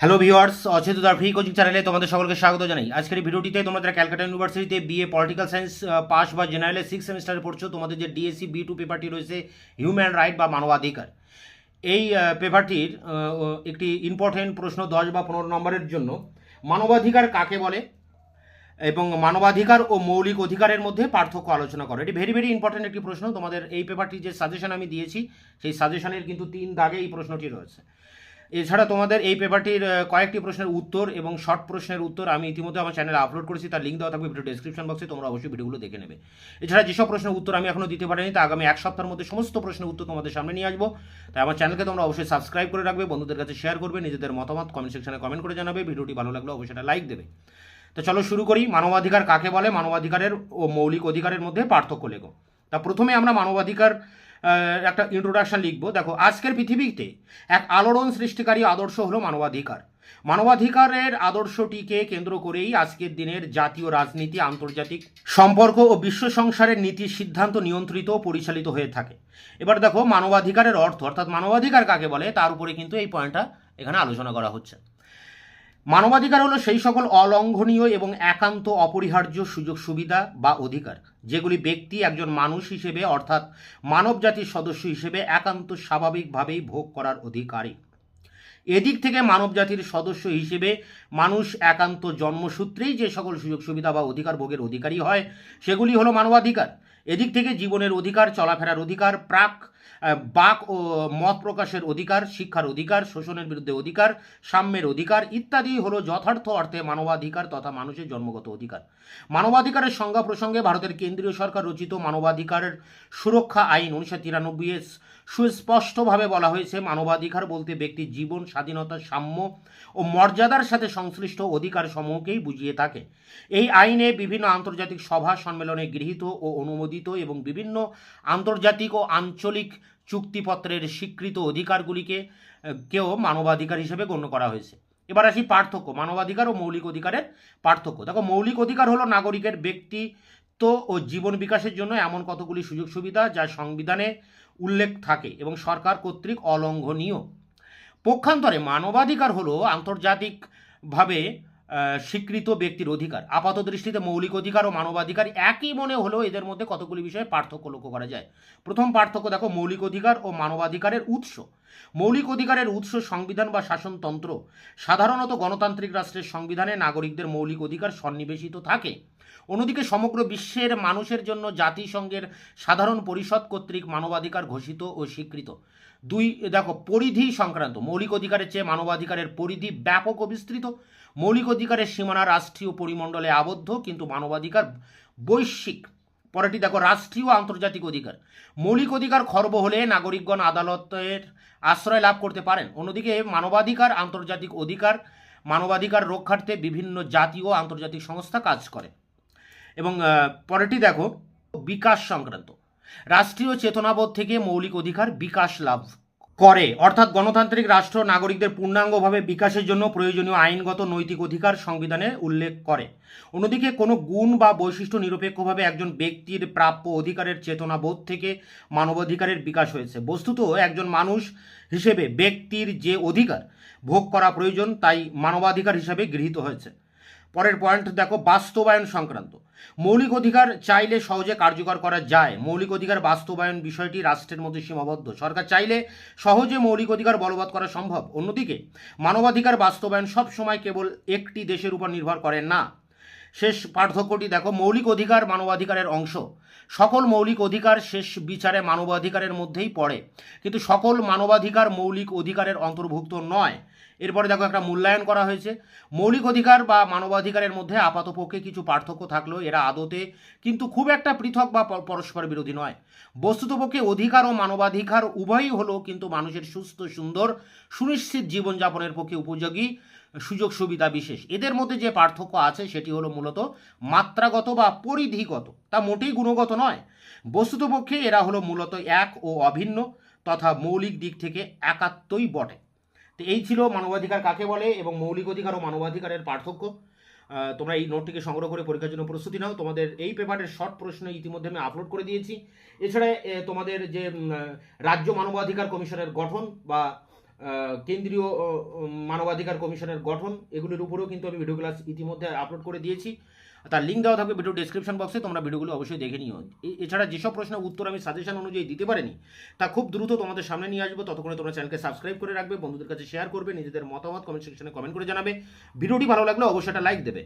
Hello viewers, অচেতদার free coaching চ্যানেলে তোমাদের সকলকে স্বাগত জানাই। আজকের এই ভিডিওটিতে তোমরা যারা ক্যালকাটা ইউনিভার্সিটিতে বিএ পলিটিক্যাল সায়েন্স পাস বা জেনারেলে 6 সেমিস্টারে পড়ছো, তোমাদের যে ডিএসসি বি টু পেপারটি রয়েছে হিউম্যান রাইট বা মানবাধিকার, এই পেপারটির একটি ইম্পর্টেন্ট প্রশ্ন 10 বা 15 নম্বরের জন্য মানবাধিকার কাকে বলে এবং মানবাধিকার ও মৌলিক অধিকারের মধ্যে পার্থক্য আলোচনা করো। এটি ভেরি ভেরি ইম্পর্টেন্ট একটি প্রশ্ন। তোমাদের এই পেপারটির যে সাজেশন আমি দিয়েছি সেই সাজেশনের কিন্তু 3 দাগে এই প্রশ্নটি রয়েছে। এছাড়া তোমাদের এই পেপারটির কয়েকটি প্রশ্নের উত্তর এবং শর্ট প্রশ্নের উত্তর আমি ইতিমধ্যে আমার চ্যানেলে আপলোড করেছি, তার লিঙ্ক দেওয়া থাকবে ভিডিও ডেসক্রিপশন বক্সে, তোমরা অবশ্যই ভিডিওগুলো দেখে নেবে। এছাড়া যেসব প্রশ্নের উত্তর আমি এখনও দিতে পারিনি তা আগামী এক সপ্তাহের মধ্যে সমস্ত প্রশ্নের উত্তর তোমাদের সামনে নিয়ে আসবো। তাই আমার চ্যানেলকে তোমরা অবশ্যই সাবস্ক্রাইব করে রাখবে, বন্ধুদের কাছে শেয়ার করবে, নিজেদের মতামত কমেন্ট সেকশনে কমেন্ট করে জানাবে, ভিডিওটি ভালো লাগলে অবশ্যই একটা লাইক দেবে। তো চলো শুরু করি। মানবাধিকার কাকে বলে, মানবাধিকারের ও মৌলিক অধিকারের মধ্যে পার্থক্য লেখো। তা প্রথমে আমরা মানবাধিকার একটা ইন্ট্রোডাকশন লিখবো। দেখো, আজকের পৃথিবীতে এক আলোড়ন সৃষ্টিকারী আদর্শ হলো মানবাধিকার। মানবাধিকারের আদর্শটিকে কেন্দ্র করেই আজকের দিনের জাতীয় রাজনীতি, আন্তর্জাতিক সম্পর্ক ও বিশ্ব সংসারের নীতি সিদ্ধান্ত নিয়ন্ত্রিত ও পরিচালিত হয়ে থাকে। এবার দেখো, মানবাধিকারের অর্থ অর্থাৎ মানবাধিকার কাকে বলে তার উপরে কিন্তু এই পয়েন্টটা এখানে আলোচনা করা হচ্ছে। মানবাধিকার হলো সেই সকল অলঙ্ঘনীয় এবং একান্ত অপরিহার্য সুযোগ সুবিধা বা অধিকার যেগুলি ব্যক্তি একজন মানুষ হিসেবে অর্থাৎ মানব জাতির সদস্য হিসেবে একান্ত স্বাভাবিকভাবেই ভোগ করার অধিকারী। এদিক থেকে মানব জাতির সদস্য হিসেবে মানুষ একান্ত জন্মসূত্রেই যে সকল সুযোগ সুবিধা বা অধিকার ভোগের অধিকারী হয় সেগুলি হলো মানবাধিকার। এদিক থেকে জীবনের অধিকার, চলাফেরার অধিকার, বাক ও মত প্রকাশের অধিকার, শিক্ষার অধিকার, শোষণের বিরুদ্ধে অধিকার, সাম্যের অধিকার ইত্যাদি হলো যথার্থ অর্থে মানবাধিকার তথা মানুষের জন্মগত অধিকার। মানবাধিকারের সংজ্ঞা প্রসঙ্গে ভারতের কেন্দ্রীয় সরকার রচিত মানবাধিকারের সুরক্ষা আইন 1993 সুস্পষ্টভাবে বলা হয়েছে, মানবাধিকার বলতে ব্যক্তির জীবন, স্বাধীনতা, সাম্য ও মর্যাদার সাথে সংশ্লিষ্ট অধিকার সমূহকেই বুঝিয়ে থাকে। এই আইনে বিভিন্ন আন্তর্জাতিক সভা সম্মেলনে গৃহীত ও অনুমোদিত এবং বিভিন্ন আন্তর্জাতিক ও আঞ্চলিক চুক্তিপত্রের স্বীকৃত অধিকারগুলিকে কেউ মানবাধিকার হিসেবে গণ্য করা হয়েছে। এবার আসি পার্থক্য, মানবাধিকার ও মৌলিক অধিকারের পার্থক্য। দেখো, মৌলিক অধিকার হলো নাগরিকের ব্যক্তিত্ব ও জীবন বিকাশের জন্য এমন কতগুলি সুযোগ সুবিধা যা সংবিধানে উল্লেখ থাকে এবং সরকার কর্তৃক অলঙ্ঘনীয়। পক্ষান্তরে মানবাধিকার হলো আন্তর্জাতিকভাবে স্বীকৃত ব্যক্তির অধিকার। আপাত দৃষ্টিতে মৌলিক অধিকার ও মানবাধিকার একই মনে হলেও এদের মধ্যে কতগুলি বিষয়ে পার্থক্য লক্ষ্য করা যায়। প্রথম পার্থক্য দেখো, মৌলিক অধিকার ও মানবাধিকারের উৎস। মৌলিক অধিকারের উৎস সংবিধান বা শাসনতন্ত্র। সাধারণত গণতান্ত্রিক রাষ্ট্রের সংবিধানে নাগরিকদের মৌলিক অধিকার সন্নিবেশিত থাকে। অন্যদিকে সমগ্র বিশ্বের মানুষের জন্য জাতিসংঘের সাধারণ পরিষদ কর্তৃক মানবাধিকার ঘোষিত ও স্বীকৃত। দুই, দেখো পরিধি সংক্রান্ত। মৌলিক অধিকারের চেয়ে মানবাধিকারের পরিধি ব্যাপক ও বিস্তৃত। মৌলিক অধিকারের সীমানা রাষ্ট্রীয় পরিমণ্ডলে আবদ্ধ, কিন্তু মানবাধিকার বৈশ্বিক। পরেরটি দেখো, রাষ্ট্রীয় আন্তর্জাতিক অধিকার। মৌলিক অধিকার খর্ব হলে নাগরিকগণ আদালতের আশ্রয় লাভ করতে পারেন। অন্যদিকে মানবাধিকার আন্তর্জাতিক অধিকার। মানবাধিকার রক্ষার্থে বিভিন্ন জাতীয় আন্তর্জাতিক সংস্থা কাজ করে। এবং পরেরটি দেখো, বিকাশ সংক্রান্ত। রাষ্ট্রীয় চেতনাবোধ থেকে মৌলিক অধিকার বিকাশ লাভ করে, অর্থাৎ গণতান্ত্রিক রাষ্ট্র নাগরিকদের পূর্ণাঙ্গভাবে বিকাশের জন্য প্রয়োজনীয় আইনগত নৈতিক অধিকার সংবিধানে উল্লেখ করে। অন্যদিকে কোনো গুণ বা বৈশিষ্ট্য নিরপেক্ষভাবে একজন ব্যক্তির প্রাপ্য অধিকারের চেতনাবোধ থেকে মানবাধিকারের বিকাশ হয়েছে। বস্তুত একজন মানুষ হিসেবে ব্যক্তির যে অধিকার ভোগ করা প্রয়োজন তাই মানবাধিকার হিসাবে গৃহীত হয়েছে। পরের পয়েন্ট দেখো, বাস্তবায়ন সংক্রান্ত। মৌলিক অধিকার চাইলে সহজে কার্যকর করা যায়। মৌলিক অধিকার বাস্তবায়ন বিষয়টি রাষ্ট্রের মধ্যে সীমাবদ্ধ। সরকার চাইলে সহজে মৌলিক অধিকার বলবৎ করা সম্ভব। অন্যদিকে মানবাধিকার বাস্তবায়ন সব সময় কেবল একটি দেশের উপর নির্ভর করে না। শেষ পার্থক্যটি দেখো, মৌলিক অধিকার মানবাধিকারের অংশ। সকল মৌলিক অধিকার শেষ বিচারে মানবাধিকারের মধ্যেই পড়ে, কিন্তু সকল মানবাধিকার মৌলিক অধিকারের অন্তর্ভুক্ত নয়। এরপরে দেখো, একটা মূল্যায়ন করা হয়েছে। মৌলিক অধিকার বা মানবাধিকারের মধ্যে আপাতপক্ষে কিছু পার্থক্য থাকলেও এরা আদতে কিন্তু খুব একটা পৃথক বা পরস্পর বিরোধী নয়। বস্তুতপক্ষে অধিকার ও মানবাধিকার উভয়ই হলো কিন্তু মানুষের সুস্থ, সুন্দর, সুনিশ্চিত জীবনযাপনের পক্ষে উপযোগী সুযোগ সুবিধা বিশেষ। এদের মধ্যে যে পার্থক্য আছে সেটি হলো মূলত মাত্রাগত বা পরিধিগত, তা মোটেই গুণগত নয়। বস্তুতপক্ষে এরা হলো মূলত এক ও অভিন্ন তথা মৌলিক দিক থেকে একাত্মই বটে। তো এই ছিল মানবাধিকার কাকে বলে এবং মৌলিক অধিকার ও মানবাধিকারের পার্থক্য। তোমরা এই নোটটিকে সংগ্রহ করে পরীক্ষার জন্য প্রস্তুতি নাও। তোমাদের এই পেপারের শর্ট প্রশ্ন ইতিমধ্যে আমি আপলোড করে দিয়েছি। এছাড়া তোমাদের যে রাজ্য মানবাধিকার কমিশনের গঠন বা কেন্দ্রীয় মানবাধিকার কমিশনের গঠন, এগুলির উপরেও কিন্তু আমি ভিডিও ক্লাস ইতিমধ্যে আপলোড করে দিয়েছি। তার লিঙ্ক দেওয়া থাকবে ভিডিও ডেসক্রিপশন বক্সে, তোমরা ভিডিওগুলো অবশ্যই দেখে নিও। এছাড়া যেসব প্রশ্নের উত্তর আমি সাজেশন অনুযায়ী দিতে পারিনি তা খুব দ্রুত তোমাদের সামনে নিয়ে আসবো। ততক্ষণে তোমরা চ্যানেলকে সাবস্ক্রাইব করে রাখবে, বন্ধুদের কাছে শেয়ার করবে, নিজেদের মতামত কমেন্ট সেকশনে কমেন্ট করে জানাবে। ভিডিওটি ভালো লাগলে অবশ্যই একটা লাইক দেবে।